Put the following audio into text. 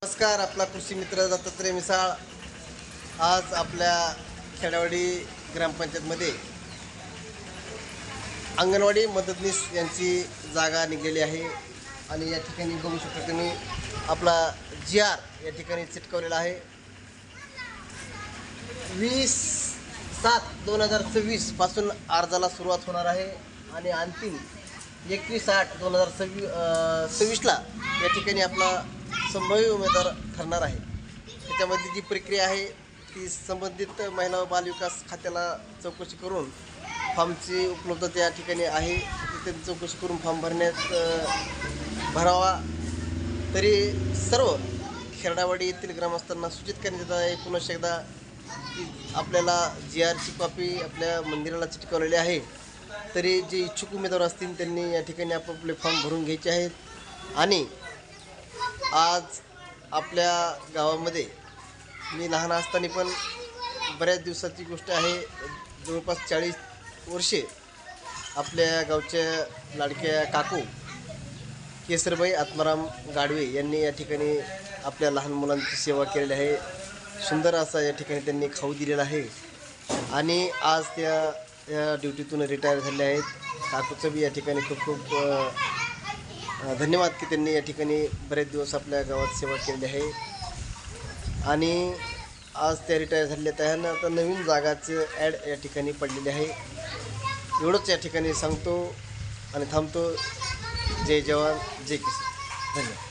नमस्कार, आपला कृषी मित्र दत्तात्रय मिसाळ आज आपल्या खेडावाडी ग्रामपंचायतमध्ये अंगणवाडी मदतनीस यांची जागा निघालेली आहे आणि या ठिकाणी बघू शकता तुम्ही आपला GR या ठिकाणी चिटकवलेला आहे। 20/7/2026 पासून अर्जाला सुरुवात होणार आहे आणि अंतिम 21/8/2026 ला या ठिकाणी आपला संभाव्य उमेदवार ठरणार आहे। त्याच्यामध्ये जी प्रक्रिया आहे ती संबंधित महिला व बालविकास खात्याला चौकशी करून फॉर्मची उपलब्धता या ठिकाणी आहे, तिथे चौकशी करून फॉर्म भरावा। तरी सर्व खेरडावाडी येथील ग्रामस्थांना सूचित करण्यात येत आहे पुन्हा एकदा की आपल्याला GRची कॉपी आपल्या मंदिराला चिटकवलेली आहे। तरी जे इच्छुक उमेदवार असतील त्यांनी या ठिकाणी आपापले फॉर्म भरून घ्यायचे आहेत। आणि आज आपल्या गावामध्ये मी लहान असताना पण बऱ्याच दिवसाची गोष्ट आहे, जवळपास 40 वर्षे आपल्या गावच्या लाडक्या काकू केसरबाई आत्माराम गाडवे यांनी या ठिकाणी आपल्या लहान मुलांची सेवा केलेली आहे। सुंदर असा या ठिकाणी त्यांनी खाऊ दिलेला आहे आणि आज त्या या ड्युटीतून रिटायर झाले आहेत। काकूचं बी या ठिकाणी खूप खूप धन्यवाद की त्यांनी या ठिकाणी बरेच दिवस आपल्या गावात सेवा केलेली आहे आणि आज त्या रिटायर झालेल्या त्यानं आता नवीन जागाचं ॲड या ठिकाणी पडलेली आहे। एवढंच या ठिकाणी सांगतो आणि थांबतो। जय जवान जय किसान, धन्यवाद।